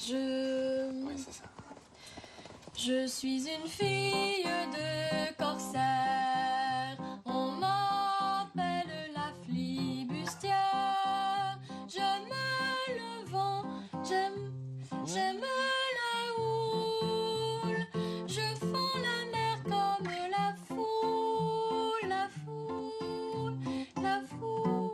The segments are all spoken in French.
Oui, c'est ça. Je suis une fille de corsaire, on m'appelle la flibustière. J'aime le vent, j'aime la houle. Je fends la mer comme la foule, la foule, la foule.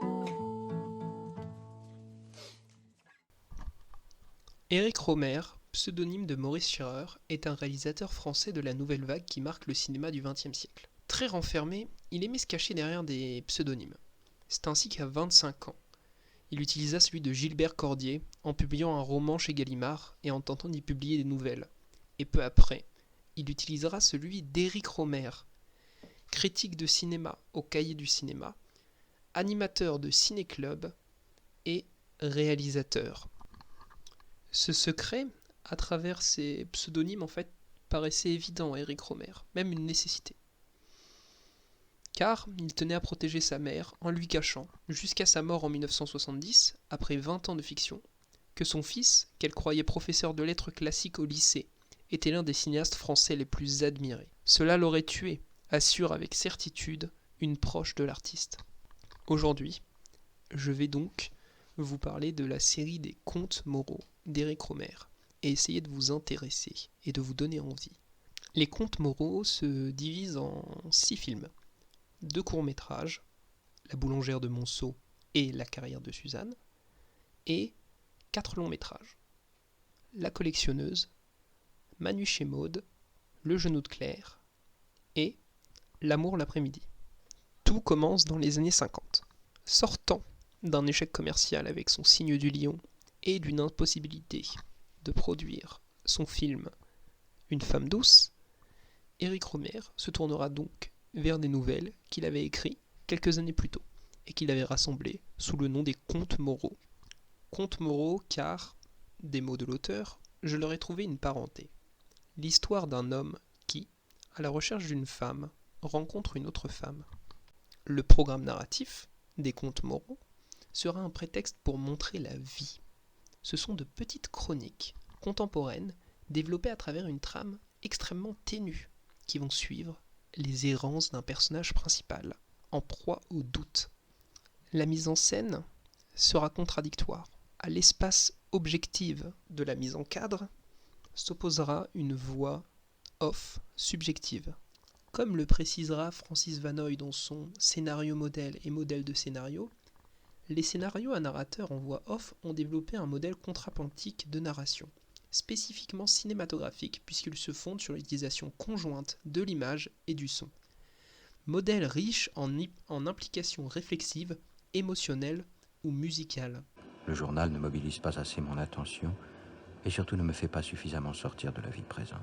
Éric Rohmer, pseudonyme de Maurice Schirrer, est un réalisateur français de la nouvelle vague qui marque le cinéma du XXe siècle. Très renfermé, il aimait se cacher derrière des pseudonymes. C'est ainsi qu'à 25 ans, il utilisa celui de Gilbert Cordier en publiant un roman chez Gallimard et en tentant d'y publier des nouvelles. Et peu après, il utilisera celui d'Éric Rohmer, critique de cinéma au Cahier du cinéma, animateur de ciné-club et réalisateur. Ce secret, à travers ces pseudonymes, en fait, paraissait évident à Éric Rohmer, même une nécessité. Car il tenait à protéger sa mère en lui cachant, jusqu'à sa mort en 1970, après 20 ans de fiction, que son fils, qu'elle croyait professeur de lettres classiques au lycée, était l'un des cinéastes français les plus admirés. Cela l'aurait tué, assure avec certitude une proche de l'artiste. Aujourd'hui, je vais donc vous parler de la série des Contes moraux d'Éric Rohmer et essayer de vous intéresser et de vous donner envie. Les Contes moraux se divisent en 6 films, 2 courts-métrages, La boulangère de Monceau et La carrière de Suzanne, et 4 longs-métrages, La collectionneuse, Manu chez Maud, Le genou de Claire et L'amour l'après-midi. Tout commence dans les années 50. Sortant d'un échec commercial avec son Signe du lion et d'une impossibilité de produire son film Une femme douce, Éric Rohmer se tournera donc vers des nouvelles qu'il avait écrites quelques années plus tôt et qu'il avait rassemblées sous le nom des Contes moraux. Contes moraux car, des mots de l'auteur, je leur ai trouvé une parenté. L'histoire d'un homme qui, à la recherche d'une femme, rencontre une autre femme. Le programme narratif des Contes moraux sera un prétexte pour montrer la vie. Ce sont de petites chroniques contemporaines développées à travers une trame extrêmement ténue qui vont suivre les errances d'un personnage principal, en proie au doute. La mise en scène sera contradictoire. À l'espace objectif de la mise en cadre s'opposera une voix off subjective. Comme le précisera Francis Vanoy dans son scénario modèle et modèle de scénario, les scénarios à narrateur en voix off ont développé un modèle contrapuntique de narration, spécifiquement cinématographique puisqu'ils se fondent sur l'utilisation conjointe de l'image et du son. Modèle riche en implications réflexives, émotionnelles ou musicales. Le journal ne mobilise pas assez mon attention et surtout ne me fait pas suffisamment sortir de la vie présente.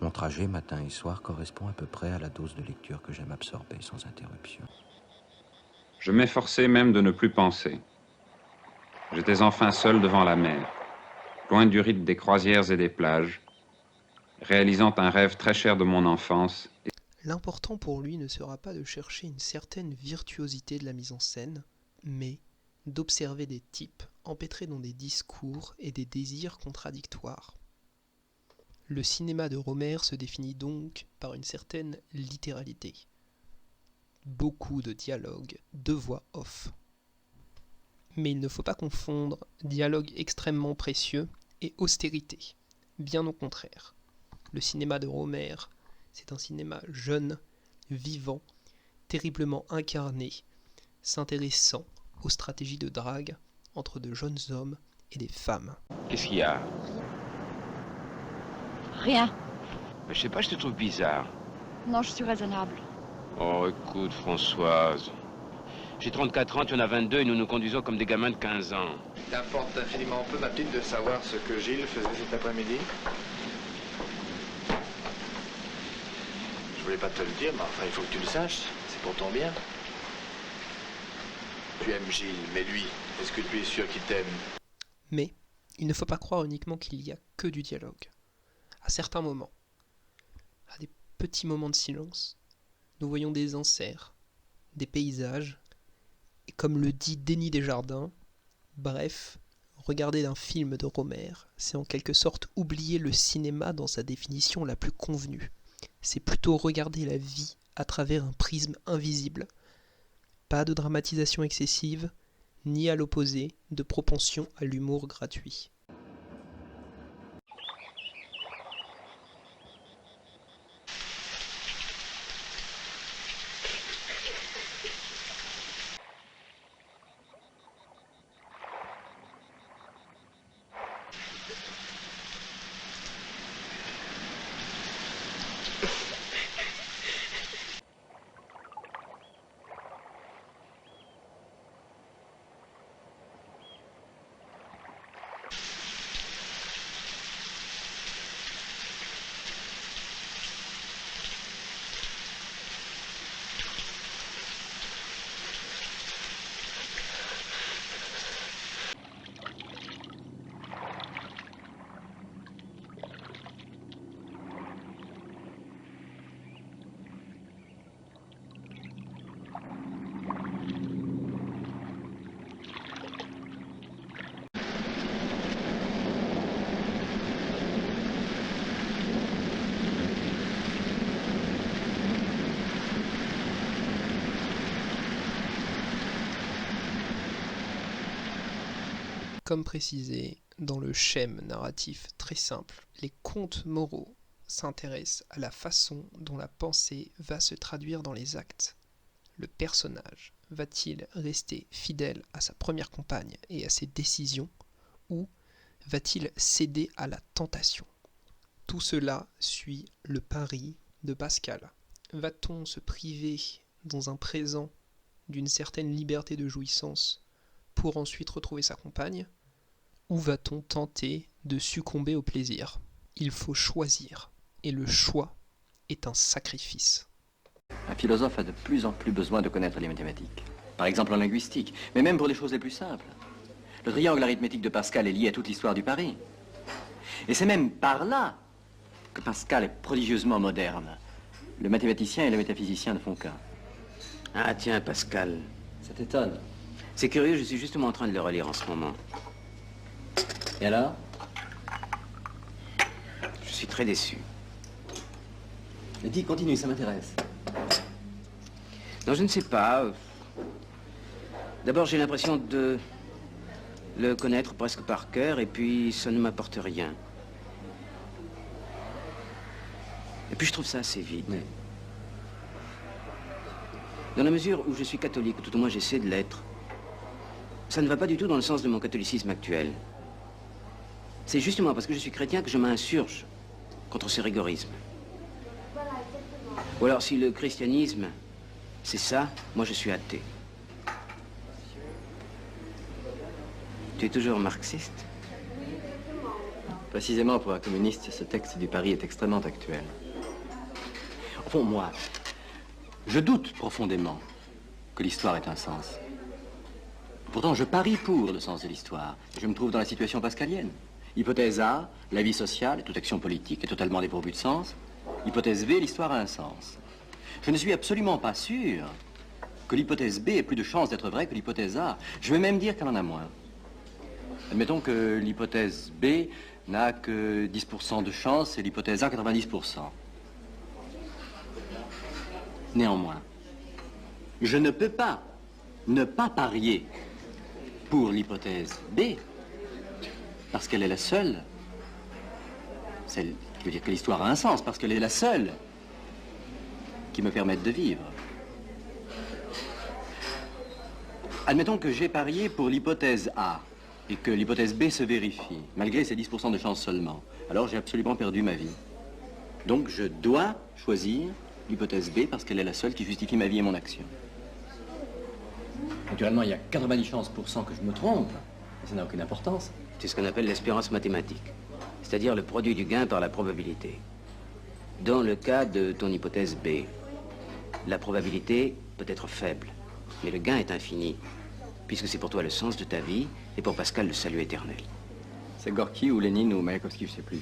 Mon trajet matin et soir correspond à peu près à la dose de lecture que j'aime absorber sans interruption. Je m'efforçais même de ne plus penser. J'étais enfin seul devant la mer, loin du rythme des croisières et des plages, réalisant un rêve très cher de mon enfance. L'important pour lui ne sera pas de chercher une certaine virtuosité de la mise en scène, mais d'observer des types empêtrés dans des discours et des désirs contradictoires. Le cinéma de Rohmer se définit donc par une certaine littéralité. Beaucoup de dialogues, de voix off. Mais il ne faut pas confondre dialogue extrêmement précieux et austérité. Bien au contraire. Le cinéma de Rohmer, c'est un cinéma jeune, vivant, terriblement incarné, s'intéressant aux stratégies de drague entre de jeunes hommes et des femmes. Qu'est-ce qu'il y a? Rien. Je sais pas, je te trouve bizarre. Non, je suis raisonnable. Oh, écoute, Françoise. J'ai 34 ans, tu en as 22 et nous nous conduisons comme des gamins de 15 ans. T'importe infiniment peu, ma petite, de savoir ce que Gilles faisait cet après-midi? Je voulais pas te le dire, mais enfin, il faut que tu le saches. C'est pour ton bien. Tu aimes Gilles, mais lui, est-ce que tu es sûr qu'il t'aime? Mais il ne faut pas croire uniquement qu'il y a que du dialogue. À certains moments, à des petits moments de silence, nous voyons des inserts, des paysages, et comme le dit Denis Desjardins, Bref, regarder un film de Rohmer, c'est en quelque sorte oublier le cinéma dans sa définition la plus convenue. C'est plutôt regarder la vie à travers un prisme invisible. Pas de dramatisation excessive, ni à l'opposé, de propension à l'humour gratuit. Comme précisé, dans le schème narratif très simple, les contes moraux s'intéressent à la façon dont la pensée va se traduire dans les actes. Le personnage va-t-il rester fidèle à sa première compagne et à ses décisions, ou va-t-il céder à la tentation? Tout cela suit le pari de Pascal. Va-t-on se priver dans un présent d'une certaine liberté de jouissance pour ensuite retrouver sa compagne? Ou va-t-on tenter de succomber au plaisir? Il faut choisir, et le choix est un sacrifice. Un philosophe a de plus en plus besoin de connaître les mathématiques. Par exemple en linguistique, mais même pour les choses les plus simples. Le triangle arithmétique de Pascal est lié à toute l'histoire du pari. Et c'est même par là que Pascal est prodigieusement moderne. Le mathématicien et le métaphysicien ne font qu'un. Ah tiens, Pascal. Ça t'étonne? C'est curieux, je suis justement en train de le relire en ce moment. Et alors? Je suis très déçu. Mais dis, continue, ça m'intéresse. Non, je ne sais pas. D'abord, j'ai l'impression de le connaître presque par cœur, et puis ça ne m'apporte rien. Et puis je trouve ça assez vide. Mais... Dans la mesure où je suis catholique, ou tout au moins j'essaie de l'être, ça ne va pas du tout dans le sens de mon catholicisme actuel. C'est justement parce que je suis chrétien que je m'insurge contre ce rigorisme. Ou alors si le christianisme, c'est ça, moi je suis athée. Tu es toujours marxiste? Précisément pour un communiste, ce texte du pari est extrêmement actuel. Au fond, moi, je doute profondément que l'histoire ait un sens. Pourtant, je parie pour le sens de l'histoire. Je me trouve dans la situation pascalienne. Hypothèse A, la vie sociale et toute action politique est totalement dépourvue de sens. Hypothèse B, l'histoire a un sens. Je ne suis absolument pas sûr que l'hypothèse B ait plus de chances d'être vraie que l'hypothèse A. Je vais même dire qu'elle en a moins. Admettons que l'hypothèse B n'a que 10% de chance et l'hypothèse A 90%. Néanmoins, je ne peux pas ne pas parier pour l'hypothèse B parce qu'elle est la seule, celle qui veut dire que l'histoire a un sens, parce qu'elle est la seule qui me permette de vivre. Admettons que j'ai parié pour l'hypothèse A et que l'hypothèse B se vérifie, malgré ces 10% de chance seulement. Alors j'ai absolument perdu ma vie. Donc je dois choisir l'hypothèse B parce qu'elle est la seule qui justifie ma vie et mon action. Naturellement, il y a 90 chances pour cent que je me trompe, mais ça n'a aucune importance. C'est ce qu'on appelle l'espérance mathématique, c'est-à-dire le produit du gain par la probabilité. Dans le cas de ton hypothèse B, la probabilité peut être faible, mais le gain est infini, puisque c'est pour toi le sens de ta vie et pour Pascal le salut éternel. C'est Gorky ou Lénine ou Mayakovsky, je ne sais plus,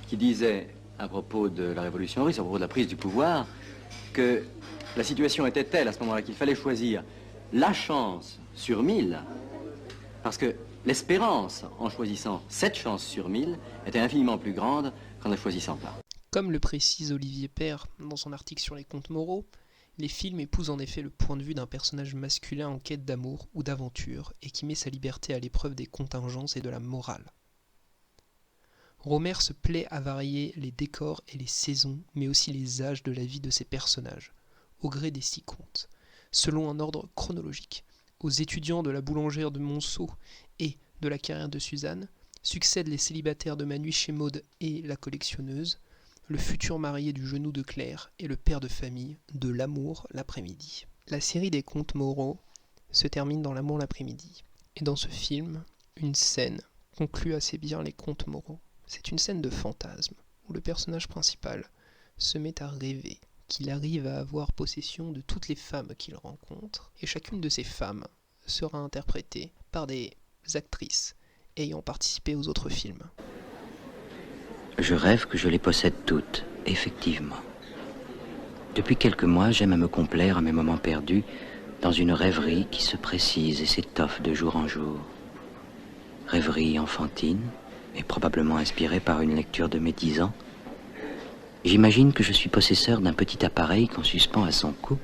qui disait à propos de la révolution russe, à propos de la prise du pouvoir, que la situation était telle à ce moment-là qu'il fallait choisir la chance sur 1000, parce que l'espérance, en choisissant 7 chances sur 1000, était infiniment plus grande qu'en ne choisissant pas. Comme le précise Olivier Père dans son article sur les contes moraux, les films épousent en effet le point de vue d'un personnage masculin en quête d'amour ou d'aventure et qui met sa liberté à l'épreuve des contingences et de la morale. Rohmer se plaît à varier les décors et les saisons, mais aussi les âges de la vie de ses personnages, au gré des 6 contes, selon un ordre chronologique. Aux étudiants de la boulangère de Monceau et de la carrière de Suzanne succèdent les célibataires de Ma nuit chez Maud et la collectionneuse, le futur marié du genou de Claire et le père de famille de L'amour l'après-midi. La série des contes moraux se termine dans L'amour l'après-midi. Et dans ce film, une scène conclut assez bien les contes moraux. C'est une scène de fantasme, où le personnage principal se met à rêver qu'il arrive à avoir possession de toutes les femmes qu'il rencontre, et chacune de ces femmes sera interprétée par des actrices ayant participé aux autres films. Je rêve que je les possède toutes, effectivement. Depuis quelques mois, j'aime à me complaire à mes moments perdus dans une rêverie qui se précise et s'étoffe de jour en jour. Rêverie enfantine, et probablement inspirée par une lecture de mes 10 ans. J'imagine que je suis possesseur d'un petit appareil qu'on suspend à son cou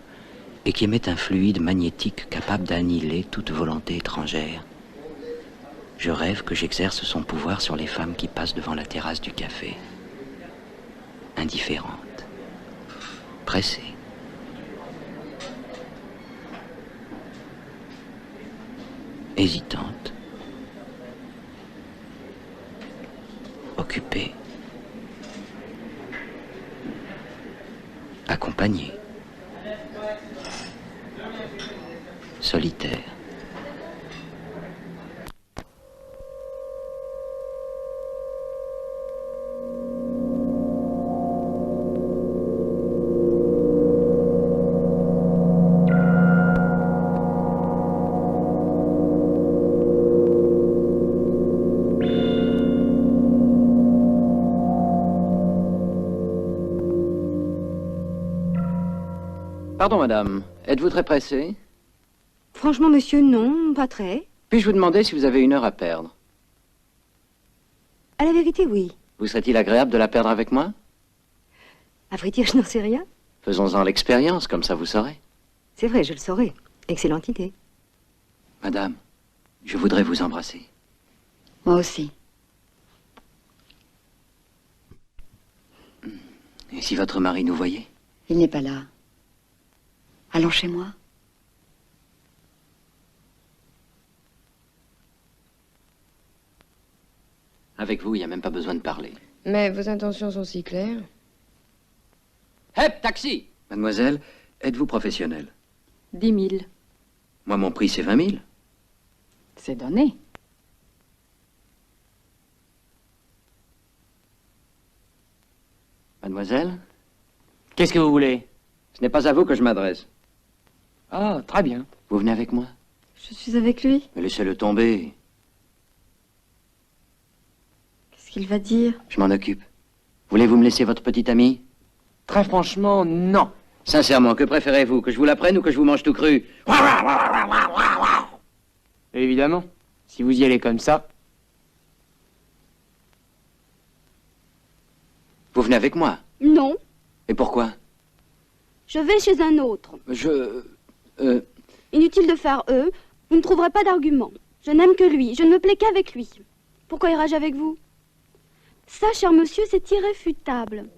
et qui émet un fluide magnétique capable d'annihiler toute volonté étrangère. Je rêve que j'exerce son pouvoir sur les femmes qui passent devant la terrasse du café. Indifférentes, pressées. Hésitantes, occupées, accompagnées, solitaires. Pardon, madame. Êtes-vous très pressée? Franchement, monsieur, non, pas très. Puis-je vous demander si vous avez 1 heure à perdre? À la vérité, oui. Vous serait-il agréable de la perdre avec moi? À vrai dire, je n'en sais rien. Faisons-en l'expérience, comme ça vous saurez. C'est vrai, je le saurai. Excellente idée. Madame, je voudrais vous embrasser. Moi aussi. Et si votre mari nous voyait? Il n'est pas là. Allons chez moi. Avec vous, il n'y a même pas besoin de parler. Mais vos intentions sont si claires. Hep, taxi! Mademoiselle, êtes-vous professionnelle? 10 000. Moi, mon prix, c'est 20 000. C'est donné. Mademoiselle? Qu'est-ce que vous voulez? Ce n'est pas à vous que je m'adresse. Ah, très bien. Vous venez avec moi? Je suis avec lui. Mais laissez-le tomber. Qu'est-ce qu'il va dire? Je m'en occupe. Voulez-vous me laisser votre petite amie? Très franchement, non. Sincèrement, que préférez-vous? Que je vous la prenne ou que je vous mange tout cru? Évidemment. Si vous y allez comme ça. Vous venez avec moi? Non, Et pourquoi? je vais chez un autre. Inutile de faire vous ne trouverez pas d'argument. Je n'aime que lui, je ne me plais qu'avec lui. Pourquoi irais-je avec vous? Ça, cher monsieur, c'est irréfutable.